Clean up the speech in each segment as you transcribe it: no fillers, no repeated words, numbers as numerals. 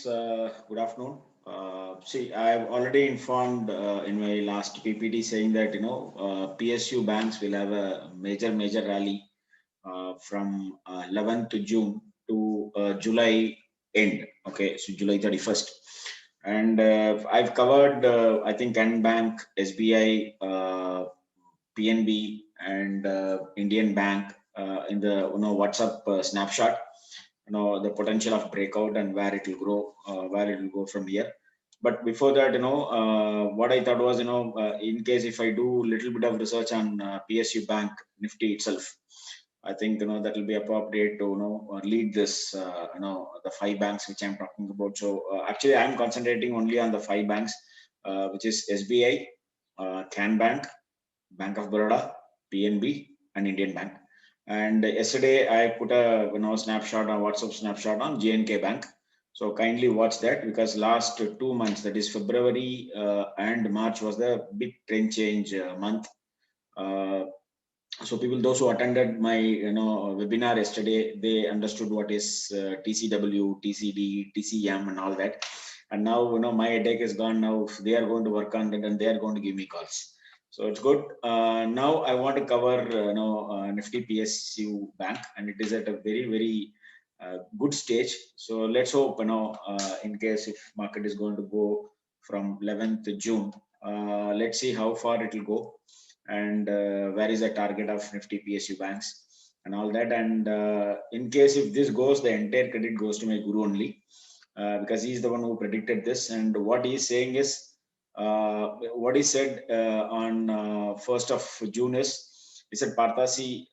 friends, good afternoon. See, I've already informed in my last PPT saying that PSU banks will have a major rally from 11th to June to July end. Okay, so July 31st, and I've covered I think Canara Bank, SBI, PNB, and Indian Bank in the WhatsApp snapshot, the potential of breakout and where it will grow, where it will go from here. But before that, what I thought was, in case if I do little bit of research on PSU Bank Nifty itself, I think that will be appropriate to lead this the five banks which I'm talking about. So actually, I'm concentrating only on the five banks, which is SBI, Can Bank, Bank of Baroda, PNB, and Indian Bank. And yesterday I put a snapshot on WhatsApp snapshot on JNK Bank. So kindly watch that, because last 2 months, that is February and March, was the big trend change month. So people, those who attended my webinar yesterday, they understood what is TCW, TCD, TCM, and all that. And now my headache is gone. Now they are going to work on it and they are going to give me calls. So it's good. Now I want to cover Nifty PSU Bank, and it is at a very good stage. So let's hope in case if market is going to go from 11th June, let's see how far it will go, and where is the target of Nifty PSU banks and all that. And in case if this goes, the entire credit goes to my guru only, because he is the one who predicted this. And what he is saying is, what he said on 1st of June is, he said, Partha,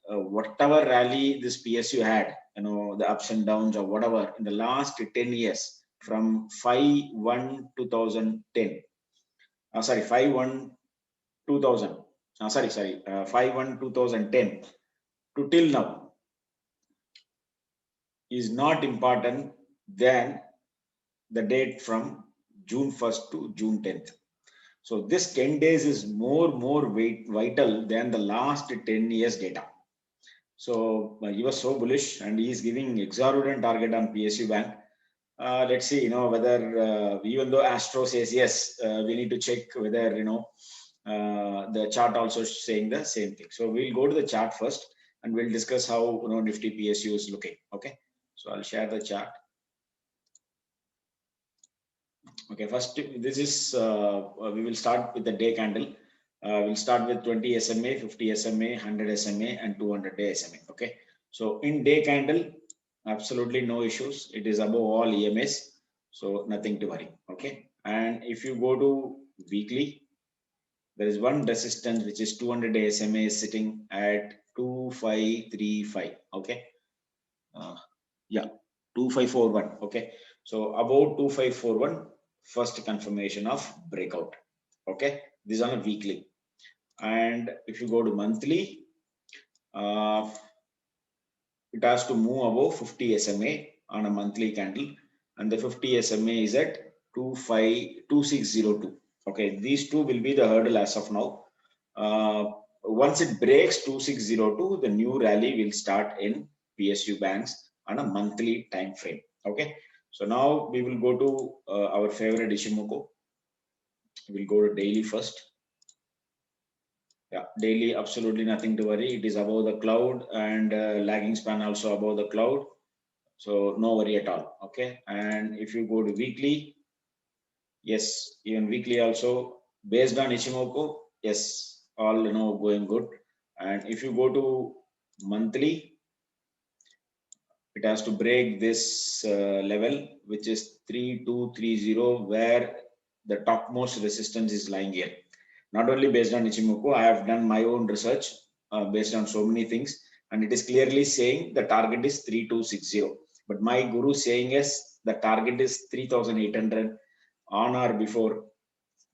whatever rally this PSU had, the ups and downs or whatever in the last 10 years, from 5/1 2010, sorry, 5/1 2000, sorry, 5/1 2010 to till now, is not important than the date from June 1st to June 10th. So this 10 days is more vital than the last 10 years data. So he was so bullish, and he is giving exorbitant target on PSU Bank. Let's see, whether even though Astro says yes, we need to check whether the chart also saying the same thing. So we'll go to the chart first, and we'll discuss how Nifty PSU is looking. Okay, so I'll share the chart. Okay, first this is we will start with the day candle. We'll start with 20 SMA, 50 SMA, 100 SMA, and 200 day SMA. Okay, so in day candle, absolutely no issues. It is above all EMS, so nothing to worry. Okay, and if you go to weekly, there is one resistance which is 200 day SMA is sitting at 2535. Okay, yeah, 2541. Okay, so about 2541, first confirmation of breakout. Okay, this is on a weekly. And if you go to monthly, it has to move above 50 SMA on a monthly candle, and the 50 SMA is at 2602. Okay, these two will be the hurdle as of now. Once it breaks 2602, the new rally will start in PSU banks on a monthly time frame. Okay, so now we will go to our favorite Ishimoku. We'll go to daily first. Yeah, daily, absolutely nothing to worry. It is above the cloud, and lagging span also above the cloud. So no worry at all. Okay, and if you go to weekly, yes, even weekly also based on Ichimoku, yes, all going good. And if you go to monthly, it has to break this level, which is 3230, where the topmost resistance is lying here. Not only based on Ichimoku, I have done my own research based on so many things, and it is clearly saying the target is 3260. But my guru saying is the target is 3800 on or before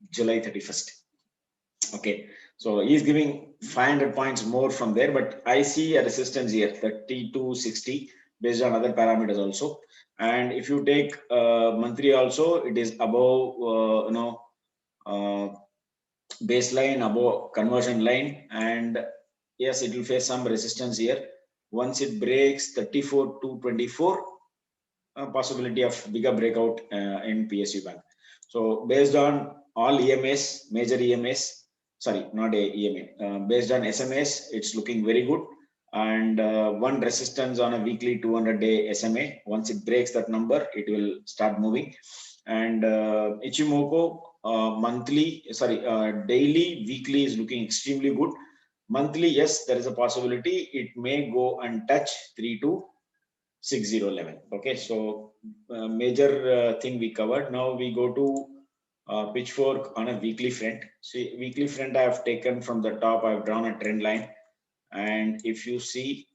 July 31st. Okay, so he's giving 500 points more from there, but I see a resistance here, 3260, based on other parameters also. And if you take monthly also, it is above baseline, above conversion line, and yes, it will face some resistance here. Once it breaks 34,224, a possibility of bigger breakout in PSU Bank. So based on all EMAs, major EMAs, sorry, not a EMA, based on SMAs, it's looking very good. And one resistance on a weekly 200-day SMA. Once it breaks that number, it will start moving. And Ichimoku daily, weekly is looking extremely good. Monthly, yes, there is a possibility it may go and touch 3260 level. Okay, so major thing we covered. Now we go to Pitchfork on a weekly front. See, weekly front I have taken from the top. I have drawn a trend line, and if you see,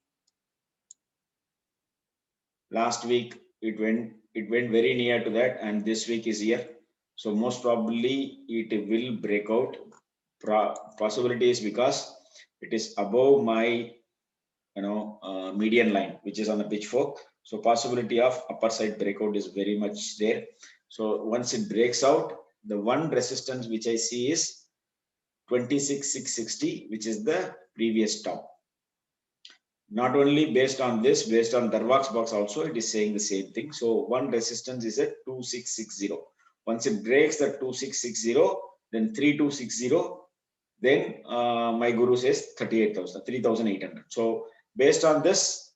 last week it went very near to that, and this week is here. So most probably it will break out. Possibility is because it is above my median line, which is on the Pitchfork. So possibility of upper side breakout is very much there. So once it breaks out, the one resistance which I see is 26,660, which is the previous top. Not only based on this, based on Darvax box also, it is saying the same thing. So one resistance is at 2660. Once it breaks the 2660, then 3260, then my guru says 38,000, 3,800. So based on this,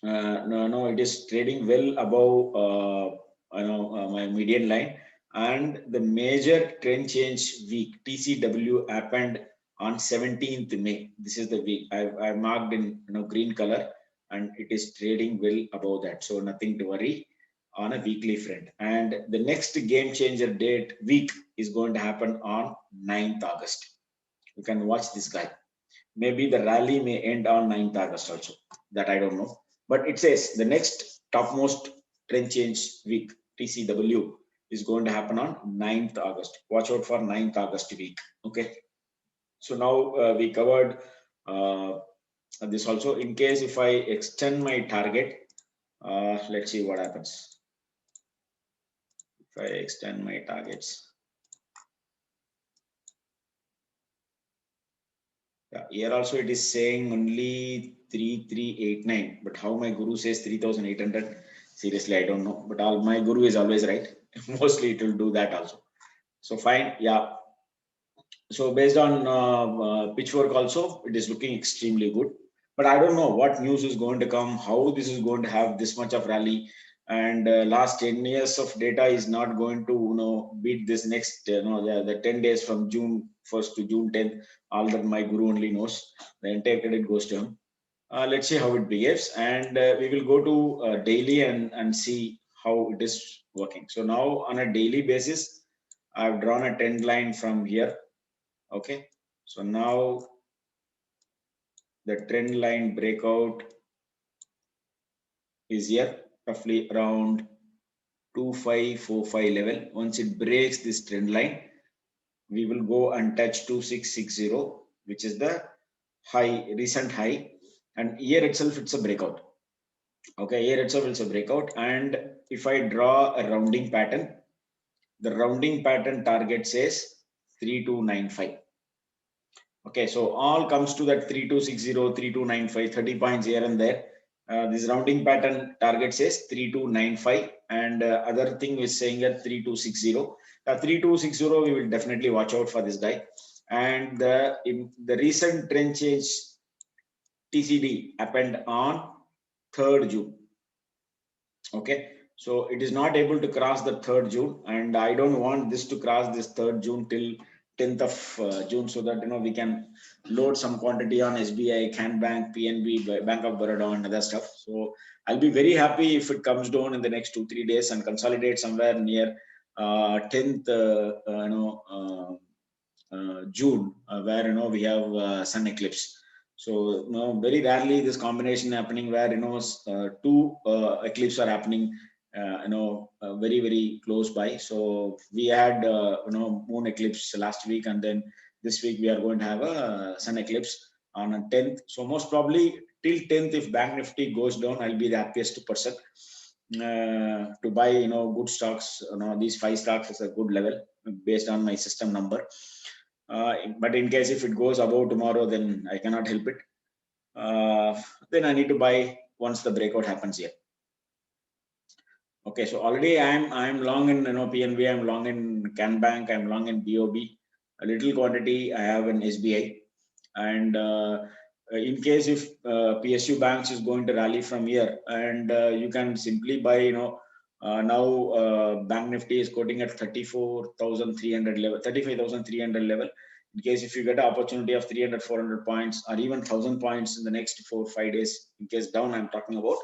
no, it is trading well above my median line, and the major trend change week TCW happened on 17th May. This is the week I marked in green color, and it is trading well above that. So nothing to worry on a weekly front. And the next game changer date week is going to happen on 9th August. You can watch this guy. Maybe the rally may end on 9th August also. That I don't know. But it says the next topmost trend change week, TCW, is going to happen on 9th August. Watch out for 9th August week. Okay. So now we covered this also. In case if I extend my target, let's see what happens. If I extend my targets. Yeah, here also it is saying only 3389, but how my guru says 3800? Seriously, I don't know. But all my guru is always right. Mostly it will do that also. So fine, yeah. So based on Pitchfork also, it is looking extremely good. But I don't know what news is going to come, how this is going to have this much of rally. And last 10 years of data is not going to beat this next the 10 days from June 1st to June 10th. All that my guru only knows. The entire credit goes to him. Let's see how it behaves, and we will go to daily and see how it is working. So now on a daily basis, I've drawn a trend line from here. Okay, so now the trend line breakout is here, roughly around 2545 level. Once it breaks this trend line, we will go and touch 2660, which is the high, recent high, and here itself it's a breakout. Okay, here itself it's a breakout, and if I draw a rounding pattern, the rounding pattern target says 3295. Okay, so all comes to that 3260, 3295, 30 points here and there. This rounding pattern target says 3295, and other thing is saying that 3260. 3260, we will definitely watch out for this guy. And the recent trend change TCD happened on 3rd June. Okay, so it is not able to cross the 3rd June, and I don't want this to cross this 3rd June till 10th of June, so that we can load some quantity on SBI, Can Bank, PNB, Bank of Baroda, and other stuff. So I'll be very happy if it comes down in the next 2-3 days and consolidate somewhere near 10th June, where we have sun eclipse. So very rarely this combination happening where two eclipses are happening very very close by. So we had moon eclipse last week, and then this week we are going to have a sun eclipse on a 10th. So most probably till 10th, if Bank Nifty goes down, I'll be the happiest person to buy good stocks. These 5 stocks is a good level based on my system number. But in case if it goes above tomorrow, then I cannot help it. Then I need to buy once the breakout happens here. Okay, so already I'm long in PNB, I'm long in Can Bank, I'm long in BOB. A little quantity I have in SBI, and in case if PSU banks is going to rally from here, and you can simply buy, now Bank Nifty is quoting at 34,300 level, 35,300 level. In case if you get an opportunity of 300, 400 points, or even 1,000 points in the next 4-5 days, in case down, I'm talking about.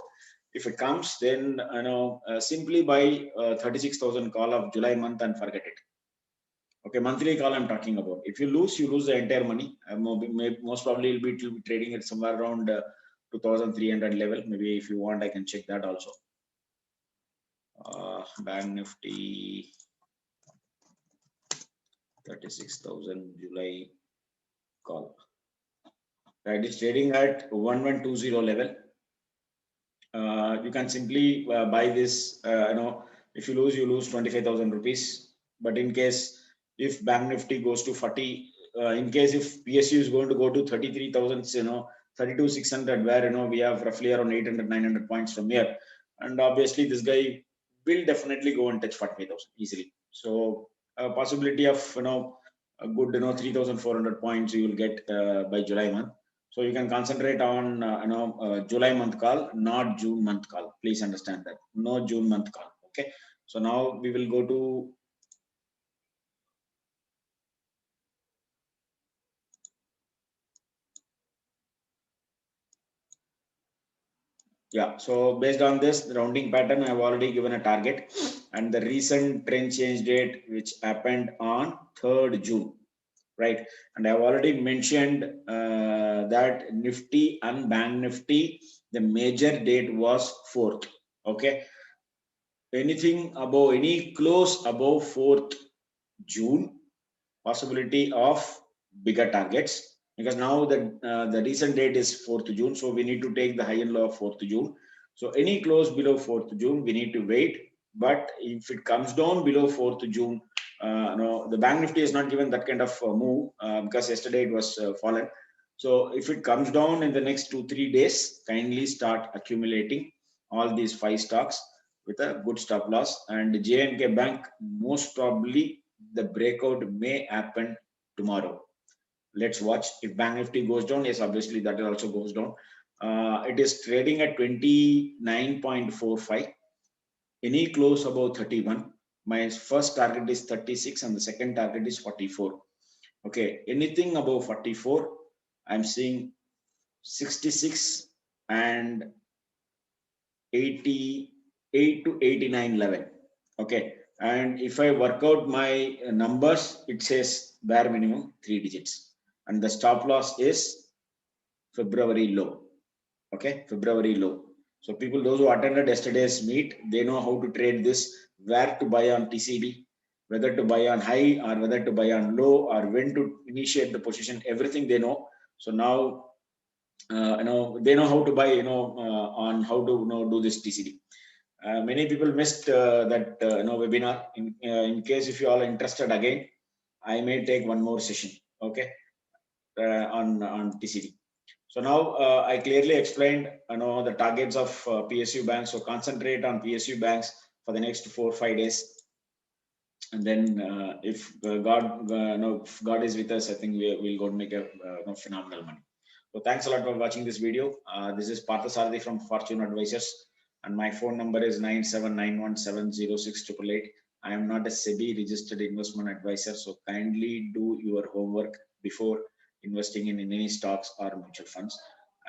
If it comes, then simply buy 36,000 call of July month and forget it. Okay, monthly call I'm talking about. If you lose the entire money. Most probably it will be trading at somewhere around 2,300 level. Maybe if you want, I can check that also. Bank Nifty 36,000 July call. Right, it's trading at 1120 level. You can simply buy this. If you lose 25,000 rupees. But in case if Bank Nifty goes to 40, in case if PSU is going to go to 33,000, 32,600, where we have roughly around 800, 900 points from here, and obviously this guy will definitely go and touch 45,000 easily. So a possibility of a good 3,400 points you will get by July month. So you can concentrate on July month call, not June month call. Please understand that. No June month call. Okay. So now we will go to So based on this rounding pattern, I have already given a target, and the recent trend change date which happened on 3rd June. Right, and I've already mentioned that Nifty and Bank Nifty, the major date was 4th. Okay, anything above, any close above 4th June, possibility of bigger targets, because now the recent date is 4th June, so we need to take the high and low of 4th June. So any close below 4th June, we need to wait. But if it comes down below 4th June, no, the Bank Nifty is not given that kind of move because yesterday it was fallen. So if it comes down in the next 2-3 days, kindly start accumulating all these 5 stocks with a good stop loss. And J&K Bank, most probably the breakout may happen tomorrow. Let's watch. If Bank Nifty goes down, yes, obviously that also goes down. It is trading at 29.45. Any close above 31. My first target is 36 and the second target is 44. Okay, anything above 44, I'm seeing 66 and 88 to 89 level. Okay, and if I work out my numbers, it says bare minimum 3 digits, and the stop loss is February low. Okay, February low. So people, those who attended yesterday's meet, they know how to trade this, where to buy on TCD, whether to buy on high or whether to buy on low, or when to initiate the position. Everything they know. So now they know how to buy. On how to do this TCD. Many people missed that webinar. In case if you all are interested again, I may take one more session. Okay, on TCD. So now I clearly explained the targets of PSU banks. So concentrate on PSU banks for the next 4-5 days, and then if if God is with us, I think we'll go and make a phenomenal money. So thanks a lot for watching this video. This is Partha from Fortune Advisors, and my phone number is 9791706888. I am not a SEBI registered investment advisor, so kindly do your homework before investing in any stocks or mutual funds.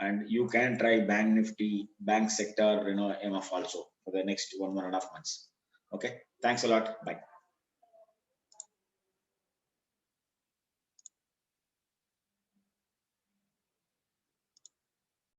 And you can try Bank Nifty, bank sector, MF also for the next 1.5 months. Okay, thanks a lot. Bye.